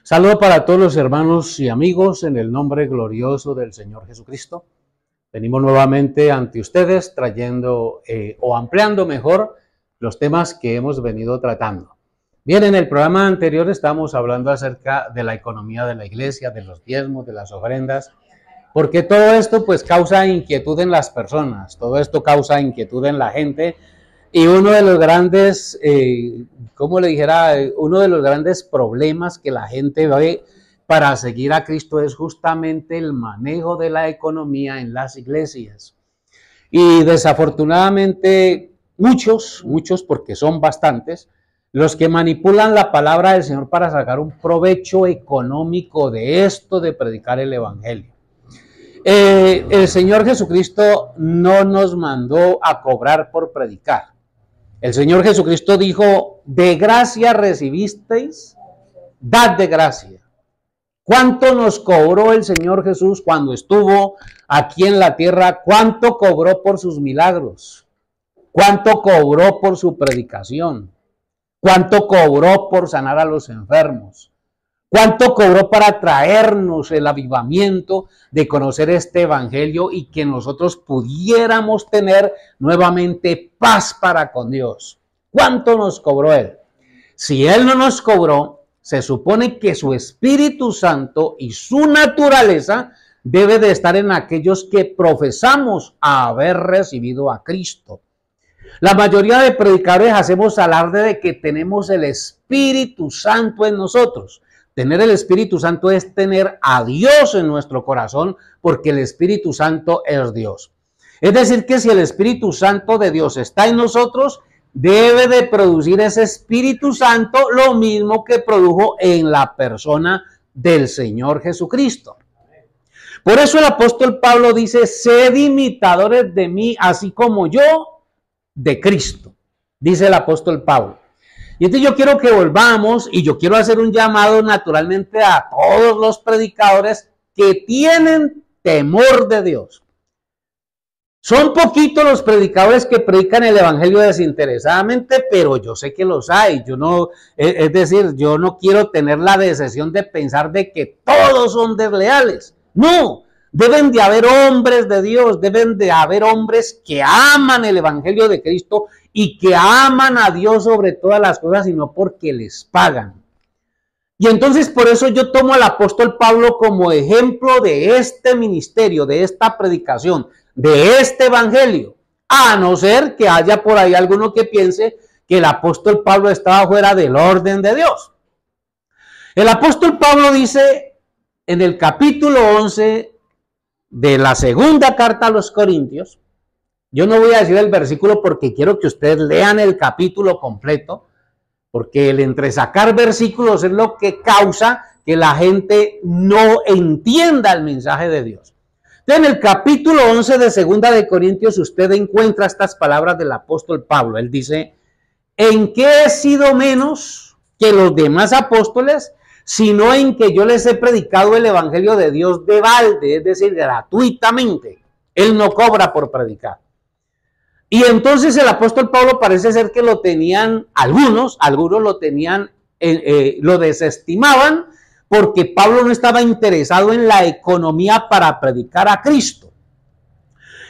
Saludo para todos los hermanos y amigos en el nombre glorioso del Señor Jesucristo. Venimos nuevamente ante ustedes trayendo o ampliando mejor los temas que hemos venido tratando. Bien, en el programa anterior estábamos hablando acerca de la economía de la iglesia, de los diezmos, de las ofrendas, porque todo esto pues causa inquietud en las personas, todo esto causa inquietud en la gente. Y uno de los grandes, uno de los grandes problemas que la gente ve para seguir a Cristo es justamente el manejo de la economía en las iglesias. Y desafortunadamente muchos, porque son bastantes, los que manipulan la palabra del Señor para sacar un provecho económico de esto de predicar el evangelio. El Señor Jesucristo no nos mandó a cobrar por predicar. El Señor Jesucristo dijo, de gracia recibisteis, dad de gracia. ¿Cuánto nos cobró el Señor Jesús cuando estuvo aquí en la tierra? ¿Cuánto cobró por sus milagros? ¿Cuánto cobró por su predicación? ¿Cuánto cobró por sanar a los enfermos? ¿Cuánto cobró para traernos el avivamiento de conocer este evangelio y que nosotros pudiéramos tener nuevamente paz para con Dios? ¿Cuánto nos cobró Él? Si Él no nos cobró, se supone que su Espíritu Santo y su naturaleza debe de estar en aquellos que profesamos haber recibido a Cristo. La mayoría de predicadores hacemos alarde de que tenemos el Espíritu Santo en nosotros. Tener el Espíritu Santo es tener a Dios en nuestro corazón, porque el Espíritu Santo es Dios. Es decir, que si el Espíritu Santo de Dios está en nosotros, debe de producir ese Espíritu Santo lo mismo que produjo en la persona del Señor Jesucristo. Por eso el apóstol Pablo dice, sed imitadores de mí, así como yo de Cristo, dice el apóstol Pablo. Y entonces yo quiero que volvamos y yo quiero hacer un llamado naturalmente a todos los predicadores que tienen temor de Dios. Son poquitos los predicadores que predican el evangelio desinteresadamente, pero yo sé que los hay. Yo no quiero tener la decisión de pensar de que todos son desleales. No, deben de haber hombres de Dios, deben de haber hombres que aman el evangelio de Cristo y que aman a Dios sobre todas las cosas y no porque les pagan. Y entonces por eso yo tomo al apóstol Pablo como ejemplo de este ministerio, de esta predicación, de este evangelio, a no ser que haya por ahí alguno que piense que el apóstol Pablo estaba fuera del orden de Dios. El apóstol Pablo dice en el capítulo 11 de la segunda carta a los Corintios, yo no voy a decir el versículo porque quiero que ustedes lean el capítulo completo, porque el entresacar versículos es lo que causa que la gente no entienda el mensaje de Dios. Entonces, en el capítulo 11 de segunda de Corintios usted encuentra estas palabras del apóstol Pablo. Él dice, ¿en qué he sido menos que los demás apóstoles? Sino en que yo les he predicado el evangelio de Dios de balde, es decir, gratuitamente. Él no cobra por predicar. Y entonces el apóstol Pablo parece ser que lo tenían, algunos lo tenían, lo desestimaban porque Pablo no estaba interesado en la economía para predicar a Cristo.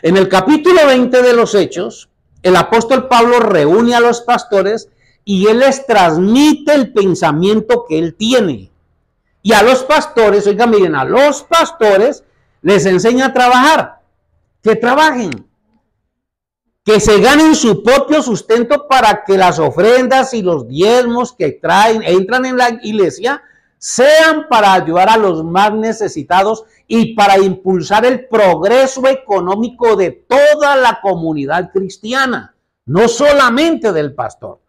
En el capítulo 20 de los Hechos, el apóstol Pablo reúne a los pastores y él les transmite el pensamiento que él tiene. Y a los pastores, oigan, miren, a los pastores les enseña a trabajar, que trabajen, que se ganen su propio sustento para que las ofrendas y los diezmos que entran en la iglesia sean para ayudar a los más necesitados y para impulsar el progreso económico de toda la comunidad cristiana, no solamente del pastor.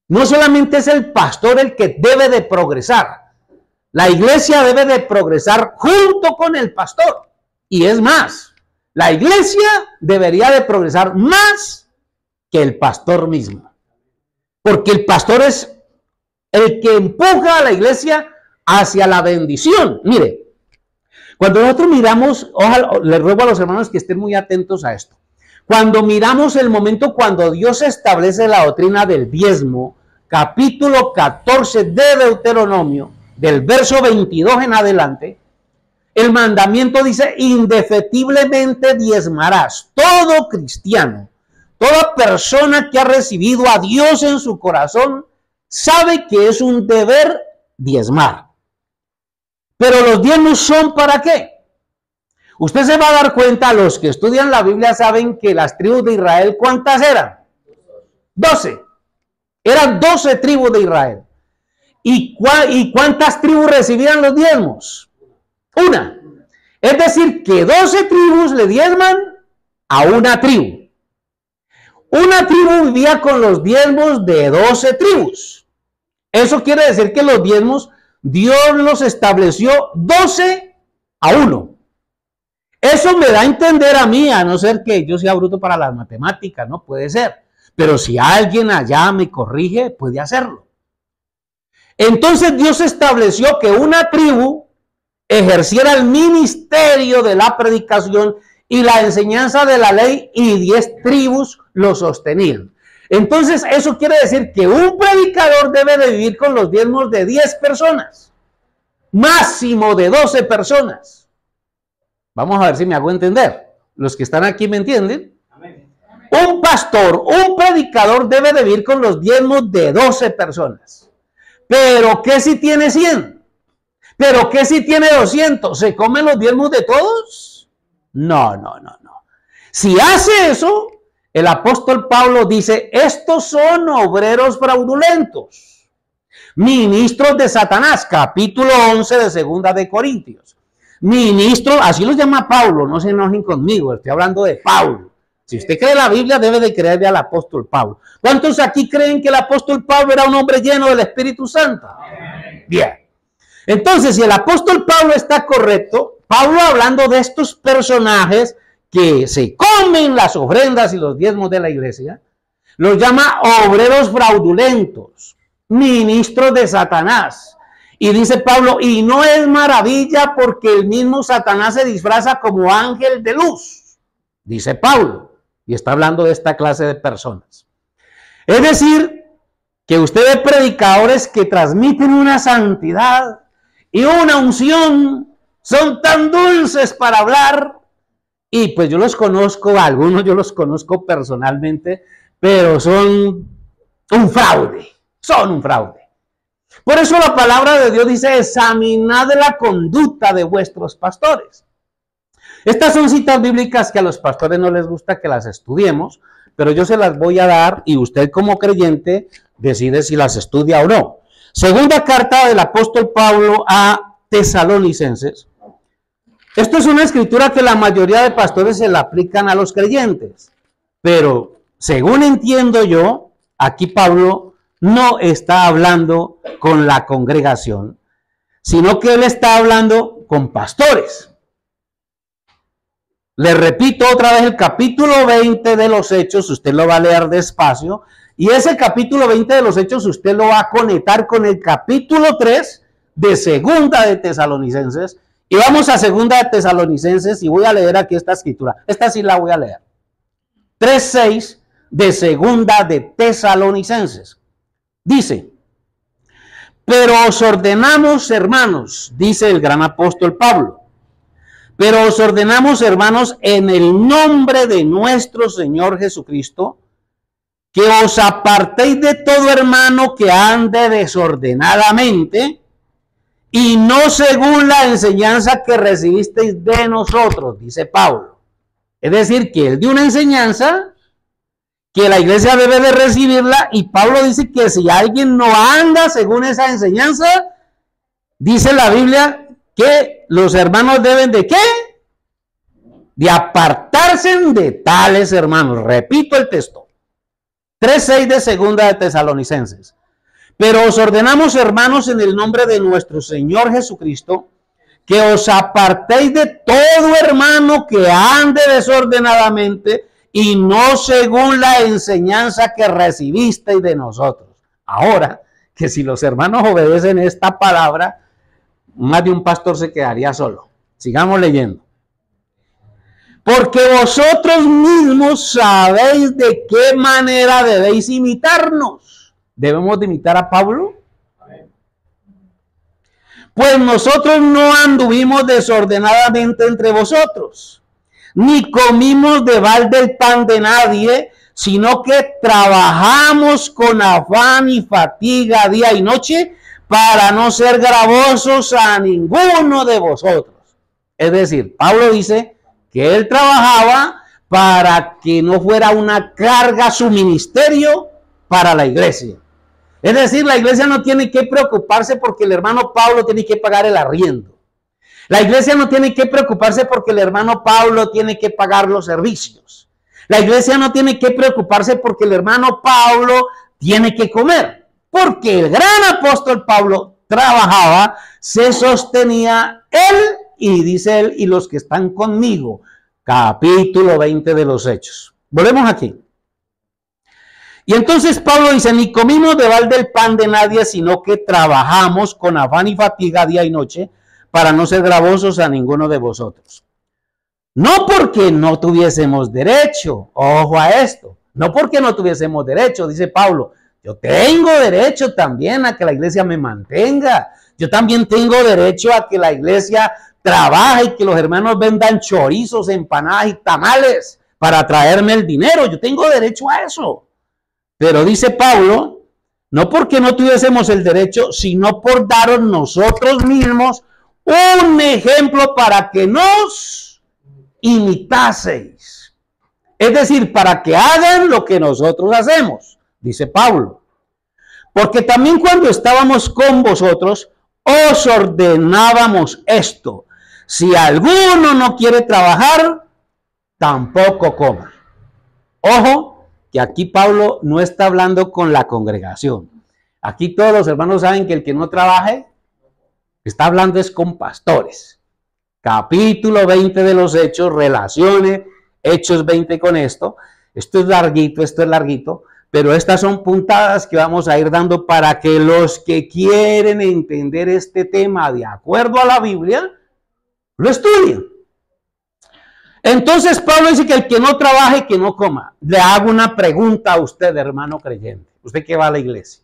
No solamente es el pastor el que debe de progresar, la iglesia debe de progresar junto con el pastor. Y es más, la iglesia debería de progresar más que el pastor mismo. Porque el pastor es el que empuja a la iglesia hacia la bendición. Mire, cuando nosotros miramos, ojalá, les ruego a los hermanos que estén muy atentos a esto. Cuando miramos el momento cuando Dios establece la doctrina del diezmo capítulo 14 de Deuteronomio, del verso 22 en adelante, el mandamiento dice: indefectiblemente diezmarás. Todo cristiano, toda persona que ha recibido a Dios en su corazón, sabe que es un deber diezmar. Pero los diezmos son ¿para qué? Usted se va a dar cuenta, los que estudian la Biblia saben que las tribus de Israel, ¿cuántas eran? 12. Eran 12 tribus de Israel. ¿Y cuántas tribus recibían los diezmos? Una. Es decir, que 12 tribus le diezman a una tribu. Una tribu vivía con los diezmos de 12 tribus. Eso quiere decir que los diezmos Dios los estableció 12 a 1. Eso me da a entender a mí, a no ser que yo sea bruto para las matemáticas, no puede ser. Pero si alguien allá me corrige, puede hacerlo. Entonces Dios estableció que una tribu ejerciera el ministerio de la predicación y la enseñanza de la ley, y 10 tribus lo sostenían. Entonces eso quiere decir que un predicador debe de vivir con los diezmos de 10 personas, máximo de 12 personas. Vamos a ver si me hago entender. Los que están aquí me entienden. Un pastor, un predicador debe de vivir con los diezmos de 12 personas. Pero ¿qué si tiene 100? ¿Pero qué si tiene 200? ¿Se comen los diezmos de todos? No. Si hace eso, el apóstol Pablo dice: estos son obreros fraudulentos, ministros de Satanás, capítulo 11 de Segunda de Corintios. Ministro, así los llama Pablo, no se enojen conmigo, estoy hablando de Pablo. Si usted cree la Biblia, debe de creerle al apóstol Pablo. ¿Cuántos aquí creen que el apóstol Pablo era un hombre lleno del Espíritu Santo? Bien. Entonces, si el apóstol Pablo está correcto, Pablo, hablando de estos personajes que se comen las ofrendas y los diezmos de la iglesia, los llama obreros fraudulentos, ministros de Satanás. Y dice Pablo: y no es maravilla, porque el mismo Satanás se disfraza como ángel de luz, dice Pablo, y está hablando de esta clase de personas. Es decir, que usted ve predicadores que transmiten una santidad y una unción, son tan dulces para hablar, y pues yo los conozco, algunos yo los conozco personalmente, pero son un fraude, Por eso la palabra de Dios dice: examinad la conducta de vuestros pastores. Estas son citas bíblicas que a los pastores no les gusta que las estudiemos, pero yo se las voy a dar y usted, como creyente, decide si las estudia o no. Segunda carta del apóstol Pablo a Tesalonicenses. Esto es una escritura que la mayoría de pastores se la aplican a los creyentes, pero según entiendo yo, aquí Pablo no está hablando con la congregación, sino que él está hablando con pastores. Le repito otra vez el capítulo 20 de los Hechos, usted lo va a leer despacio, y ese capítulo 20 de los Hechos usted lo va a conectar con el capítulo 3 de Segunda de Tesalonicenses, y vamos a Segunda de Tesalonicenses, y voy a leer aquí esta escritura. Esta sí la voy a leer. 3:6 de Segunda de Tesalonicenses. Dice: pero os ordenamos, hermanos, dice el gran apóstol Pablo, pero os ordenamos, hermanos, en el nombre de nuestro Señor Jesucristo, que os apartéis de todo hermano que ande desordenadamente y no según la enseñanza que recibisteis de nosotros, dice Pablo. Es decir, que él dio una enseñanza que la iglesia debe de recibirla, y Pablo dice que si alguien no anda según esa enseñanza, dice la Biblia que los hermanos deben de ¿qué? De apartarse de tales hermanos. Repito el texto. 3:6 de Segunda de Tesalonicenses. Pero os ordenamos, hermanos, en el nombre de nuestro Señor Jesucristo, que os apartéis de todo hermano que ande desordenadamente y no según la enseñanza que recibisteis de nosotros. Ahora, que si los hermanos obedecen esta palabra, más de un pastor se quedaría solo. Sigamos leyendo. Porque vosotros mismos sabéis de qué manera debéis imitarnos. ¿Debemos de imitar a Pablo? Pues nosotros no anduvimos desordenadamente entre vosotros, ni comimos de balde el pan de nadie, sino que trabajamos con afán y fatiga día y noche para no ser gravosos a ninguno de vosotros. Es decir, Pablo dice que él trabajaba para que no fuera una carga su ministerio para la iglesia. Es decir, la iglesia no tiene que preocuparse porque el hermano Pablo tiene que pagar el arriendo. La iglesia no tiene que preocuparse porque el hermano Pablo tiene que pagar los servicios. La iglesia no tiene que preocuparse porque el hermano Pablo tiene que comer. Porque el gran apóstol Pablo trabajaba, se sostenía él y dice él y los que están conmigo. Capítulo 20 de los Hechos. Volvemos aquí. Y entonces Pablo dice, ni comimos de balde el pan de nadie, sino que trabajamos con afán y fatiga día y noche para no ser gravosos a ninguno de vosotros. No porque no tuviésemos derecho, ojo a esto, no porque no tuviésemos derecho, dice Pablo, yo tengo derecho también a que la iglesia me mantenga, yo también tengo derecho a que la iglesia trabaje y que los hermanos vendan chorizos, empanadas y tamales para traerme el dinero, yo tengo derecho a eso. Pero dice Pablo, no porque no tuviésemos el derecho, sino por daros nosotros mismos un ejemplo para que nos imitaseis. Es decir, para que hagan lo que nosotros hacemos, dice Pablo. Porque también cuando estábamos con vosotros, os ordenábamos esto. Si alguno no quiere trabajar, tampoco coma. Ojo, que aquí Pablo no está hablando con la congregación. Aquí todos los hermanos saben que el que no trabaje, está hablando es con pastores. Capítulo 20 de los Hechos, relacione Hechos 20 con esto. Esto es larguito, pero estas son puntadas que vamos a ir dando para que los que quieren entender este tema de acuerdo a la Biblia, lo estudien. Entonces Pablo dice que el que no trabaje, que no coma. Le hago una pregunta a usted, hermano creyente. Usted que va a la iglesia.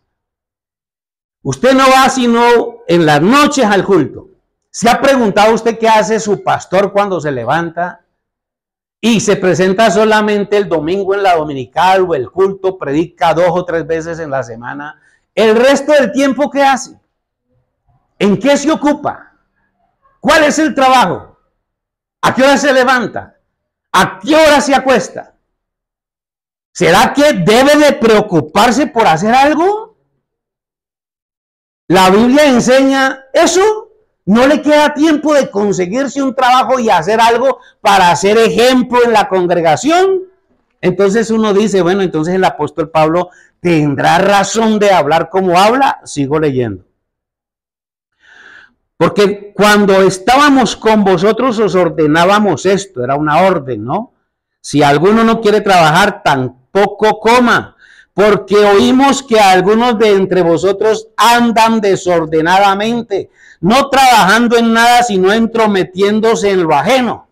Usted no va sino en las noches al culto. ¿Se ha preguntado usted qué hace su pastor cuando se levanta y se presenta solamente el domingo en la dominical o el culto, predica 2 o 3 veces en la semana? ¿El resto del tiempo qué hace? ¿En qué se ocupa? ¿Cuál es el trabajo? ¿A qué hora se levanta? ¿A qué hora se acuesta? ¿Será que debe de preocuparse por hacer algo? La Biblia enseña eso. No le queda tiempo de conseguirse un trabajo y hacer algo para hacer ejemplo en la congregación. Entonces uno dice, bueno, entonces el apóstol Pablo tendrá razón de hablar como habla. Sigo leyendo. Porque cuando estábamos con vosotros os ordenábamos esto, era una orden, ¿no? Si alguno no quiere trabajar, tampoco coma, porque oímos que algunos de entre vosotros andan desordenadamente, no trabajando en nada, sino entrometiéndose en lo ajeno.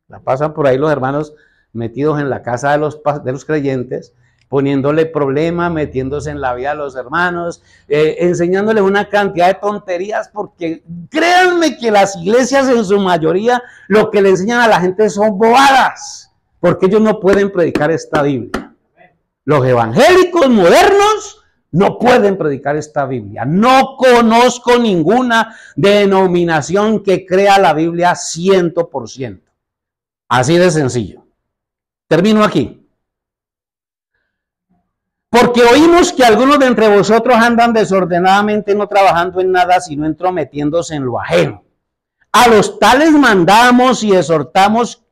La pasan por ahí los hermanos metidos en la casa de los creyentes, poniéndole problemas, metiéndose en la vida de los hermanos, enseñándoles una cantidad de tonterías, porque créanme que las iglesias en su mayoría lo que le enseñan a la gente son bobadas, porque ellos no pueden predicar esta Biblia. Los evangélicos modernos no pueden predicar esta Biblia. No conozco ninguna denominación que crea la Biblia 100%. Así de sencillo. Termino aquí. Porque oímos que algunos de entre vosotros andan desordenadamente, no trabajando en nada, sino entrometiéndose en lo ajeno. A los tales mandamos y exhortamos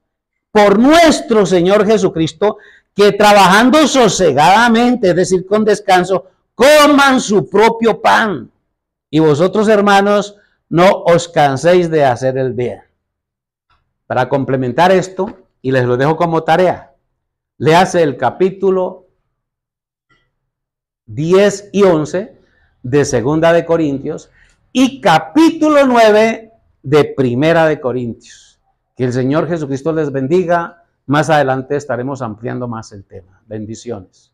por nuestro Señor Jesucristo, que trabajando sosegadamente, es decir, con descanso, coman su propio pan. Y vosotros, hermanos, no os canséis de hacer el bien. Para complementar esto, y les lo dejo como tarea, léase el capítulo 10 y 11 de Segunda de Corintios y capítulo 9 de Primera de Corintios. Que el Señor Jesucristo les bendiga. Más adelante estaremos ampliando más el tema. Bendiciones.